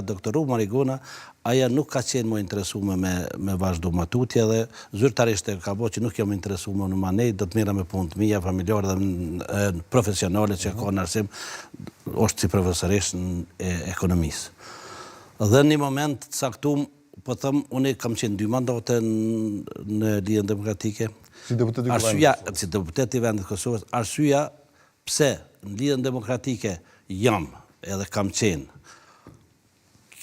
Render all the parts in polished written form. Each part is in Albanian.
Doktoru Marigona, aja nuk ka qenë më interesume me vazhdu matutje dhe zyrtarisht e ka bo që nuk jam interesume në manej, do të mira me punë të mija, familjarë dhe profesionale që ka në arsim, është si profesorisht në ekonomisë. Dhe një moment saktum, po thëmë, unë kam qenë 2 mandate në Lidhjen Demokratike. Si deputet i Kosovës? Si deputet i vendit Kosovës, arsyeja pse në Lidhjen Demokratike jam edhe kam qenë,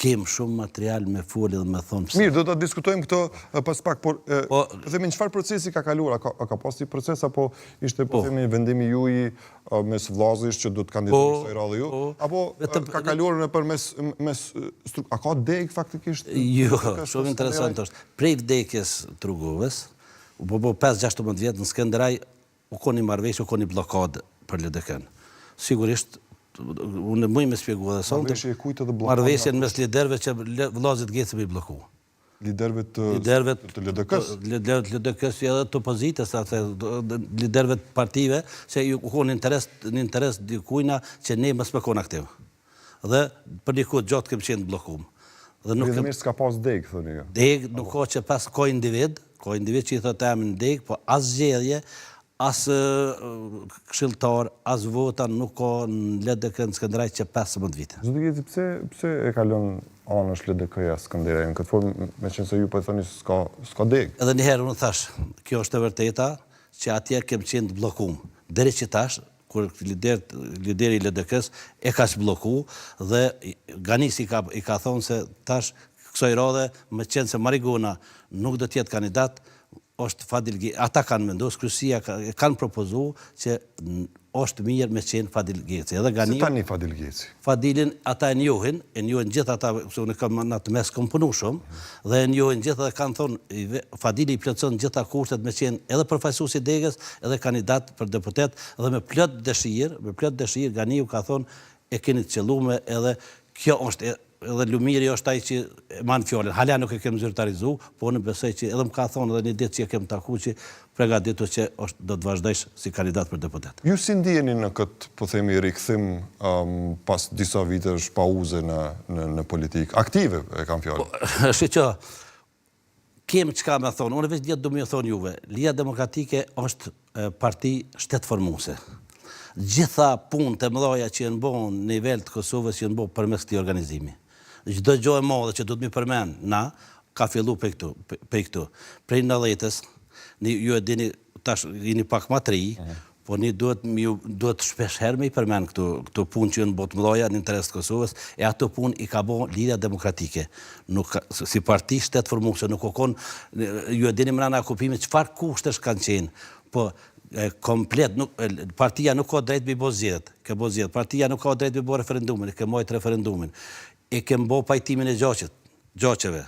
kem shumë material me folë dhe me thonë pëse. Mirë, do të diskutojmë këto pas pak, por themi në çfarë procesi ka kaluar? A ka pas një proces, apo ishte themi vendimi juaj mes vllazësh që do të kandidojë kësaj radhe ju? Apo ka kaluar mes a ka deg faktikisht? Jo, shumë interesant është. Prej vdekjes Trugovës, u bo 5-16 vjetë në Skënderaj, u koni marrëveshje, u koni blokadë për LDK-n. Sigurisht, unë mëj me spjegu dhe sonë, marrëveshjen mes liderve që vllazit Geci me i bloku. Liderve të LDK-s? LDK-s edhe të opozitës, liderve të partive, që u konë në interes dikujna që ne më smekon aktiv. Dhe për një kohë gjatë kemë qenë blokum. Dhe mirë s'ka pas deg, thoni jo? Deg, nuk ka që pas ka individ që i thotë emin deg, po as zgjedhje, as këshilltar, as vota nuk ka në LDK në Skënderaj që 15 vite. Zotë Geci, pse e kalon anësh LDK-ja Skënderaj? Në këtë formë, me qenë se ju po e thoni s'ka deg. Edhe njëherë unë thash, kjo është e vërteta që atje kem qenë të blokum. Deri që tash, kur lideri i LDK-s e ka shbloku dhe Ganis i ka thonë se tash kësoj radhe, me qenë se Marigona nuk do tjetë kandidat, është Fadil Geci. Ata kanë mendu, skrysia kanë propozu që është mirë me qenë Fadil Geci. Se tani Fadil Geci? Fadilin ata e njohin gjithë ata, se unë kam në të mes kom punu shumë, dhe e njohin gjithë dhe kanë thonë, Fadili i plotëson gjitha kushtet me qenë edhe përfaqësues i degës, edhe kandidat për deputet, dhe me plot dëshirë, Ganiu ka thonë, e keni të qëllume edhe kjo është edhe Lumiri është ai që manë fjallin. Hala nuk e kem zyrtarizu, po në besoj që edhe më ka thonë edhe një ditë që e kem taku që pregaditur që do të vazhdojsh si kandidat për deputet. Ju si ndjeni në këtë, po themi, rikthim pas disa vitesh pauze në politikë? Aktive e kam fjallin. Shë që, kem që ka me thonë, unë veç djetë du me thonë juve, Lidhja Demokratike është parti shtetëformuese. Gjitha punë të mëdhaja që jenë bo në nivel të Kosovës jenë bo përmes këtij organizimi. Çdo gjë e madhe që do të mi përmend na, ka fillu për këtu. Prej 90-s, ju e dini, tash jeni pak më të ri, po ne duhet shpesh herë me i përmend këtu punë që janë bo të mëdhaja në interes të Kosovës, e ato punë i ka bo Lidhja Demokratike. Si parti shtetëformuese, nuk o konë, ju e dini mrena okupimit, çfarë kushtesh kanë qenë, po komplet, partia nuk ka drejt me i bo zgjedhjet, partia nuk ka drejt me i bo referendumin, e ke mojt referendumin, e ke mbo pajtimin e gjaqeve.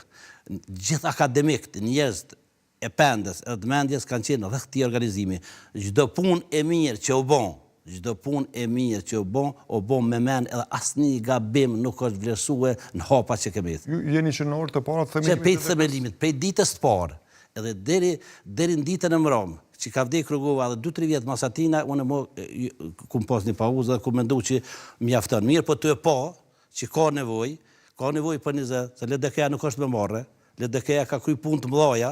Gjithë akademikët, njerëzit e pendës, e dëmendjes kanë qenë dhe këti organizimi. Çdo punë e mirë që u bon, me men edhe asnjë gabim nuk është vlerësue në hapa që kemi. Ju jeni që në orë të parë të themelimit, prej ditës të parë, edhe deri në ditën e mërëm, që ka vdek Rugova dhe 2-3 vjetë mas atina, unë kum pas një pauzë dhe kum mendu që mjafton. Mirë, po të e pa, që ka nevoj për një zë, se LDK-ja nuk është me marre, LDK-ja ka kry punë të mëdhaja,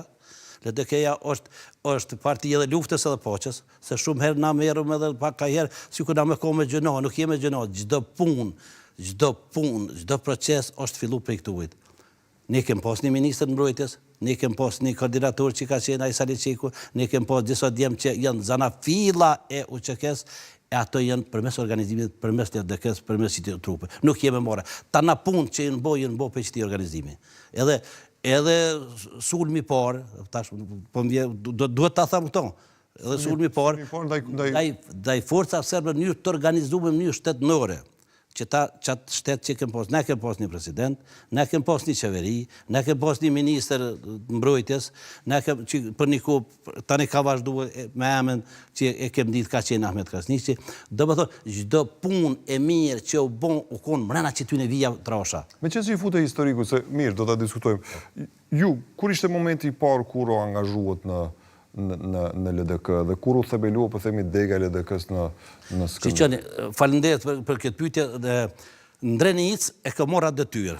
LDK-ja është parti edhe luftës edhe paqes, se shumë herë na merëm edhe pak ka herë, si ku na me ko me gjëna, nuk jeme gjëna, çdo proces është fillu për i këtuvit. Ne kem pas një ministër në mbrojtjes, ne kem pas një koordinator që ka qenë Ajsali Qeku, ne kem pas disa djemë që janë zanafila e UÇK-s, e ato janë përmes organizimit, përmes LDK-s, përmes qëti trupe. Nuk jeme more. Ta na punë që janë bo për qëti organizimi. Edhe sulmi parë, duhet ta thamë këto, edhe sulmi parë, daj forca serbe një të organizume një shtetënore, që qatë shtetë që kem pas, ne kem pas një president, ne kem pas një qeveri, ne kem pas një minister mbrojtjes, ne kem që për një kohë tani ka vazhdu me emën që e kem ditë ka qenë Ahmet Krasniqi, do më thonë, çdo punë e mirë që u bon u konë mrena që ty në vija trasha. Me qenë që i fute historiku, se mirë, do të diskutojmë. Ju, kur ishte momenti i parë kur o angazhuat në LDK dhe kur u thebelua, po themi, dega LDK-s në Skënderaj? Falenderit për këtë pyetje dhe Në Drenicë e ka mora detyrë.